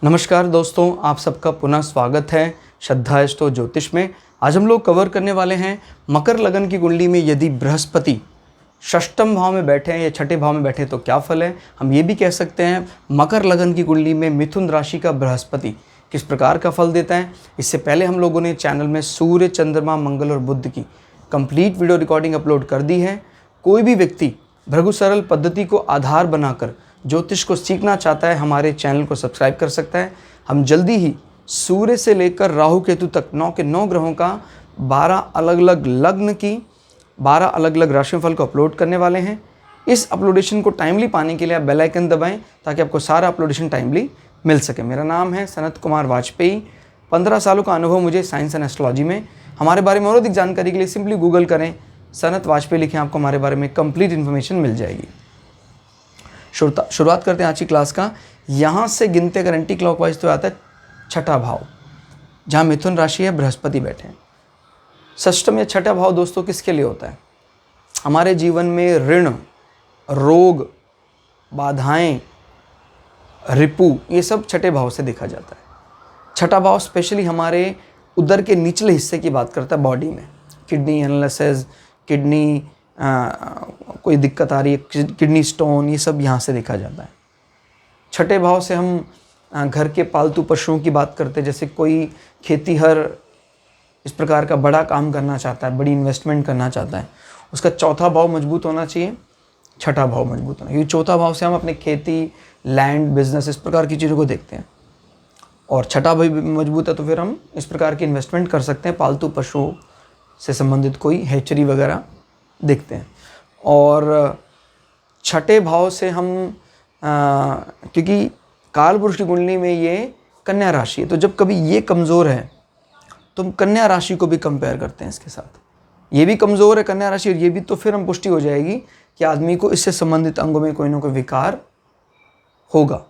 नमस्कार दोस्तों, आप सबका पुनः स्वागत है श्रद्धा एस्ट्रो ज्योतिष में। आज हम लोग कवर करने वाले हैं मकर लगन की कुंडली में यदि बृहस्पति षष्ठम भाव में बैठे हैं या छठे भाव में बैठे तो क्या फल है। हम ये भी कह सकते हैं मकर लगन की कुंडली में मिथुन राशि का बृहस्पति किस प्रकार का फल देता है। इससे पहले हम लोगों ने चैनल में सूर्य, चंद्रमा, मंगल और बुध की कंप्लीट वीडियो रिकॉर्डिंग अपलोड कर दी है। कोई भी व्यक्ति भृगु सरल पद्धति को आधार बनाकर ज्योतिष को सीखना चाहता है, हमारे चैनल को सब्सक्राइब कर सकता है। हम जल्दी ही सूर्य से लेकर राहु केतु तक 9 के 9 ग्रहों का 12 अलग अलग लग्न की 12 अलग अलग राशिफल को अपलोड करने वाले हैं। इस अपलोडेशन को टाइमली पाने के लिए आप बेल आइकन दबाएं ताकि आपको सारा अपलोडेशन टाइमली मिल सके। मेरा नाम है सनत कुमार वाजपेयी। 15 सालों का अनुभव मुझे साइंस एंड एस्ट्रोलॉजी में। हमारे बारे में और अधिक जानकारी के लिए सिंपली गूगल करें, सनत वाजपेयी लिखें, आपको हमारे बारे में कंप्लीट इन्फॉर्मेशन मिल जाएगी। शुरुआत करते हैं आज की क्लास का। यहाँ से गिनते अगर एंटी क्लॉकवाइज तो आता है छठा भाव, जहाँ मिथुन राशि है, बृहस्पति बैठे हैं। षष्ठम या छठा भाव दोस्तों किसके लिए होता है? हमारे जीवन में ऋण, रोग, बाधाएं, रिपु, ये सब छठे भाव से देखा जाता है। छठा भाव स्पेशली हमारे उदर के निचले हिस्से की बात करता है, बॉडी में किडनी एनालिसिस, किडनी कोई दिक्कत आ रही है, किडनी स्टोन, ये सब यहाँ से देखा जाता है। छठे भाव से हम घर के पालतू पशुओं की बात करते हैं, जैसे कोई खेतीहर इस प्रकार का बड़ा काम करना चाहता है, बड़ी इन्वेस्टमेंट करना चाहता है, उसका चौथा भाव मजबूत होना चाहिए, छठा भाव मजबूत होना। क्योंकि चौथा भाव से हम अपने खेती, लैंड, बिजनेस, इस प्रकार की चीज़ों को देखते हैं। और छठा भाव मजबूत है तो फिर हम इस प्रकार की इन्वेस्टमेंट कर सकते हैं, पालतू पशुओं से संबंधित कोई हैचरी वगैरह देखते हैं। और छठे भाव से हम क्योंकि कालपुरुष की कुंडली में ये कन्या राशि है, तो जब कभी ये कमज़ोर है तो हम कन्या राशि को भी कंपेयर करते हैं इसके साथ। ये भी कमज़ोर है कन्या राशि और ये भी, तो फिर हम पुष्टि हो जाएगी कि आदमी को इससे संबंधित अंगों में कोई ना कोई विकार होगा।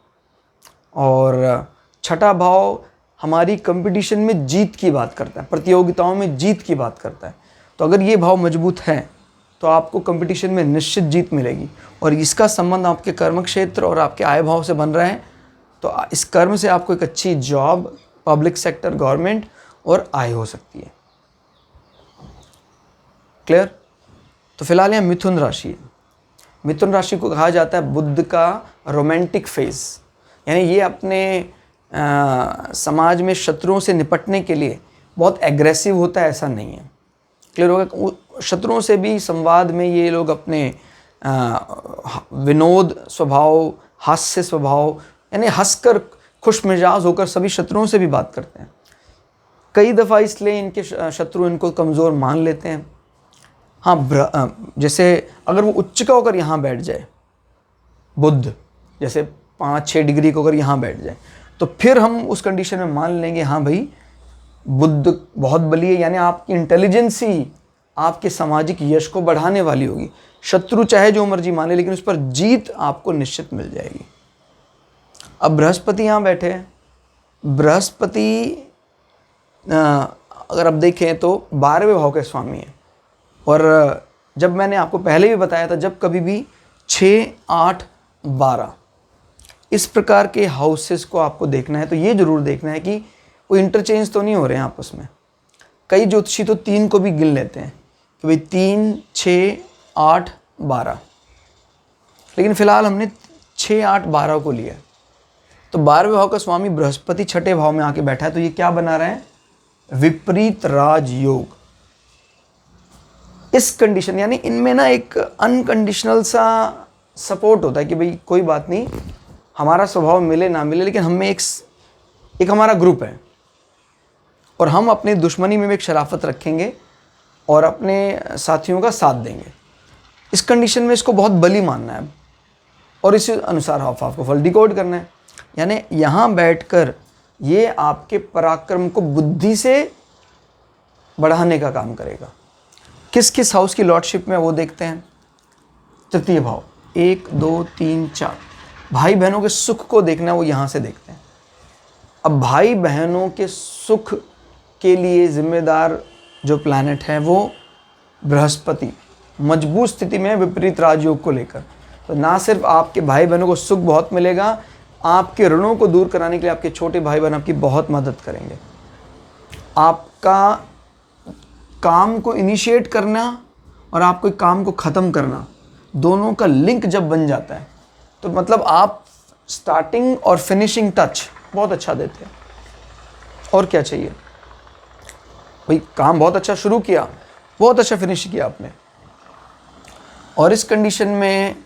और छठा भाव हमारी कंपटीशन में जीत की बात करता है, प्रतियोगिताओं में जीत की बात करता है। तो अगर ये भाव मजबूत है तो आपको कंपटीशन में निश्चित जीत मिलेगी। और इसका संबंध आपके कर्म क्षेत्र और आपके आय भाव से बन रहा है, तो इस कर्म से आपको एक अच्छी जॉब, पब्लिक सेक्टर, गवर्नमेंट और आय हो सकती है। क्लियर? तो फिलहाल यहाँ मिथुन राशि है। मिथुन राशि को कहा जाता है बुध का रोमांटिक फेज, यानी ये अपने समाज में शत्रुओं से निपटने के लिए बहुत एग्रेसिव होता है, ऐसा नहीं है। क्लियर होगा? शत्रुओं से भी संवाद में ये लोग अपने विनोद स्वभाव, हास्य स्वभाव, यानी हंसकर, खुश मिजाज होकर सभी शत्रुओं से भी बात करते हैं। कई दफ़ा इसलिए इनके शत्रु इनको कमज़ोर मान लेते हैं। हाँ, जैसे अगर वो उच्च का होकर यहाँ बैठ जाए, बुध जैसे 5-6 डिग्री को अगर यहाँ बैठ जाए, तो फिर हम उस कंडीशन में मान लेंगे हाँ भाई बुध बहुत बली है, यानी आपकी इंटेलिजेंस ही आपके सामाजिक यश को बढ़ाने वाली होगी। शत्रु चाहे जो मर्जी मान ले, लेकिन उस पर जीत आपको निश्चित मिल जाएगी। अब बृहस्पति यहाँ बैठे हैं। बृहस्पति अगर आप देखें तो 12वें भाव के स्वामी हैं। और जब मैंने आपको पहले भी बताया था, जब कभी भी 6, 8, 12 इस प्रकार के हाउसेस को आपको देखना है तो ये जरूर देखना है कि वो इंटरचेंज तो नहीं हो रहे हैं आपस में। कई ज्योतिषी तो 3 को भी गिन लेते हैं कि भाई 3, 6, 8, 12, लेकिन फिलहाल हमने 6, 8, 12 को लिया। तो 12वें भाव का स्वामी बृहस्पति छठे भाव में आके बैठा है, तो ये क्या बना रहा है? विपरीत राजयोग। इस कंडीशन, यानी इनमें ना एक अनकंडीशनल सा सपोर्ट होता है कि भाई कोई बात नहीं, हमारा स्वभाव मिले ना मिले, लेकिन हमें एक हमारा ग्रुप है और हम अपनी दुश्मनी में भी एक शराफत रखेंगे और अपने साथियों का साथ देंगे। इस कंडीशन में इसको बहुत बली मानना है और इसी अनुसार आपको फल डिकोड करना है। यानी यहाँ बैठकर ये आपके पराक्रम को बुद्धि से बढ़ाने का काम करेगा। किस किस हाउस की लॉर्डशिप में वो देखते हैं। तृतीय भाव, 1, 2, 3, 4 भाई बहनों के सुख को देखना है, वो यहाँ से देखते हैं। अब भाई बहनों के सुख के लिए जिम्मेदार जो प्लैनेट है वो बृहस्पति मजबूत स्थिति में विपरीत राजयोग को लेकर। तो ना सिर्फ आपके भाई बहनों को सुख बहुत मिलेगा, आपके ऋणों को दूर कराने के लिए आपके छोटे भाई बहन आपकी बहुत मदद करेंगे। आपका काम को इनिशिएट करना और आपको काम को ख़त्म करना, दोनों का लिंक जब बन जाता है तो मतलब आप स्टार्टिंग और फिनिशिंग टच बहुत अच्छा देते हैं। और क्या चाहिए भाई, काम बहुत अच्छा शुरू किया, बहुत अच्छा फिनिश किया आपने। और इस कंडीशन में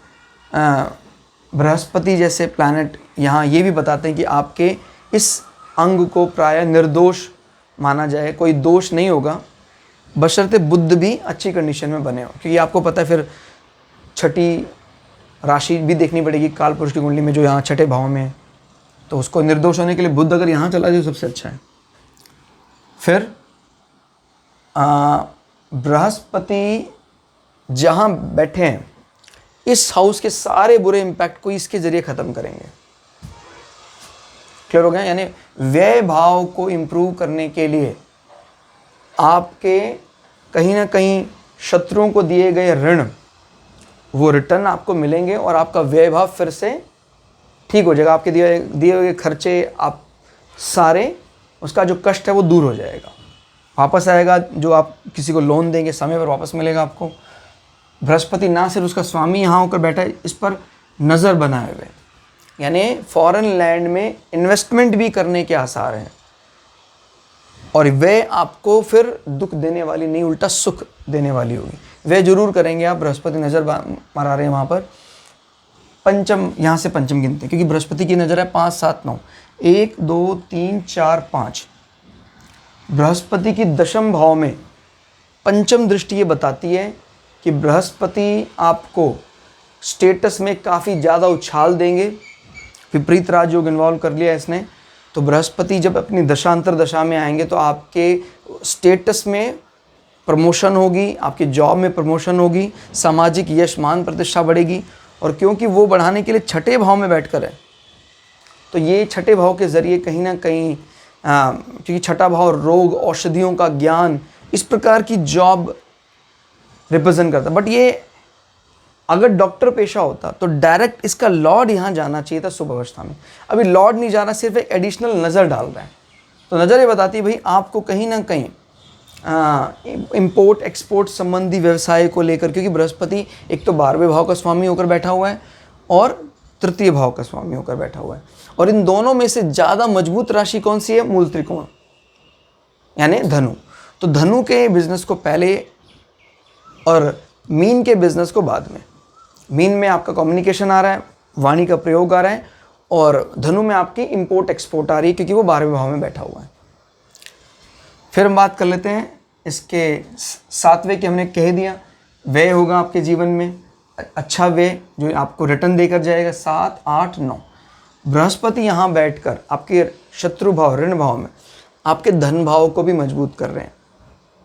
बृहस्पति जैसे प्लैनेट यहाँ ये भी बताते हैं कि आपके इस अंग को प्रायः निर्दोष माना जाए, कोई दोष नहीं होगा, बशर्ते बुध भी अच्छी कंडीशन में बने हो। क्योंकि आपको पता है फिर छठी राशि भी देखनी पड़ेगी काल पुरुष की कुंडली में, जो यहाँ छठे भाव में है, तो उसको निर्दोष होने के लिए बुध अगर यहाँ चला जाए तो सबसे अच्छा है। फिर बृहस्पति जहाँ बैठे हैं इस हाउस के सारे बुरे इंपैक्ट को इसके जरिए ख़त्म करेंगे। क्लियर हो गया? यानी व्यय भाव को इम्प्रूव करने के लिए आपके कहीं ना कहीं शत्रुओं को दिए गए ऋण, वो रिटर्न आपको मिलेंगे और आपका व्यय भाव फिर से ठीक हो जाएगा। आपके दिए हुए खर्चे आप सारे, उसका जो कष्ट है वो दूर हो जाएगा, वापस आएगा। जो आप किसी को लोन देंगे समय पर वापस मिलेगा आपको। बृहस्पति ना सिर्फ उसका स्वामी यहाँ होकर बैठा है, इस पर नज़र बनाए हुए, यानी फॉरेन लैंड में इन्वेस्टमेंट भी करने के आसार हैं। और वह आपको फिर दुख देने वाली नहीं, उल्टा सुख देने वाली होगी। वह जरूर करेंगे आप। बृहस्पति नज़र मारा रहे हैं वहाँ पर। पंचम, यहाँ से पंचम गिनते हैं क्योंकि बृहस्पति की नज़र है 5, 7, 9, 1, 2, 3, 4, 5। बृहस्पति की दशम भाव में पंचम दृष्टि ये बताती है कि बृहस्पति आपको स्टेटस में काफ़ी ज़्यादा उछाल देंगे। विपरीत राजयोग इन्वॉल्व कर लिया इसने, तो बृहस्पति जब अपनी दशांतर दशा में आएंगे तो आपके स्टेटस में प्रमोशन होगी, आपके जॉब में प्रमोशन होगी, सामाजिक यश मान प्रतिष्ठा बढ़ेगी। और क्योंकि वो बढ़ाने के लिए छठे भाव में बैठकर है, तो ये छठे भाव के ज़रिए कहीं ना कहीं क्योंकि छठा भाव रोग, औषधियों का ज्ञान, इस प्रकार की जॉब रिप्रेजेंट करता है। बट ये अगर डॉक्टर पेशा होता तो डायरेक्ट इसका लॉर्ड यहाँ जाना चाहिए था शुभ अवस्था में। अभी लॉर्ड नहीं जा रहा, सिर्फ एक एडिशनल नज़र डाल रहा है। तो नज़र ये बताती है भाई आपको कहीं ना कहीं इंपोर्ट एक्सपोर्ट संबंधी व्यवसाय को लेकर, क्योंकि बृहस्पति एक तो 12वें भाव का स्वामी होकर बैठा हुआ है और तृतीय भाव का स्वामी होकर बैठा हुआ है। और इन दोनों में से ज़्यादा मजबूत राशि कौन सी है? मूल त्रिकोण, यानी धनु। तो धनु के बिजनेस को पहले और मीन के बिजनेस को बाद में। मीन में आपका कम्युनिकेशन आ रहा है, वाणी का प्रयोग आ रहा है, और धनु में आपकी इंपोर्ट एक्सपोर्ट आ रही है क्योंकि वो 12वें भाव में बैठा हुआ है। फिर हम बात कर लेते हैं इसके 7वें की। हमने कह दिया व्यय होगा आपके जीवन में, अच्छा व्यय जो आपको रिटर्न देकर जाएगा। 7, 8, 9 बृहस्पति यहाँ बैठकर आपके शत्रु भाव, ऋण भाव में आपके धन भाव को भी मजबूत कर रहे हैं।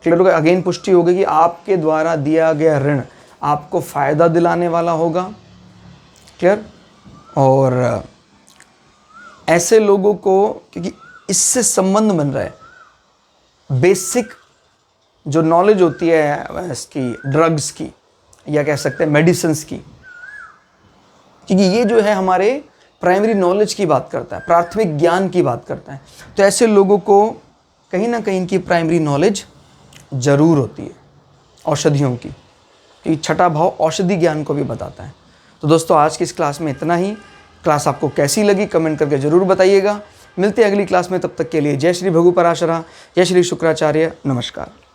क्लियर होगा? अगेन पुष्टि होगी कि आपके द्वारा दिया गया ऋण आपको फ़ायदा दिलाने वाला होगा। क्लियर? और ऐसे लोगों को, क्योंकि इससे संबंध बन रहा है, बेसिक जो नॉलेज होती है इसकी, ड्रग्स की या कह सकते हैं मेडिसिन्स की, क्योंकि ये जो है हमारे प्राइमरी नॉलेज की बात करता है, प्राथमिक ज्ञान की बात करता है। तो ऐसे लोगों को कहीं ना कहीं इनकी प्राइमरी नॉलेज ज़रूर होती है औषधियों की, क्योंकि छठा भाव औषधि ज्ञान को भी बताता है। तो दोस्तों आज की इस क्लास में इतना ही। क्लास आपको कैसी लगी कमेंट करके ज़रूर बताइएगा। मिलते हैं अगली क्लास में, तब तक के लिए जय श्री भृगु पराशरा, जय श्री शुक्राचार्य, नमस्कार।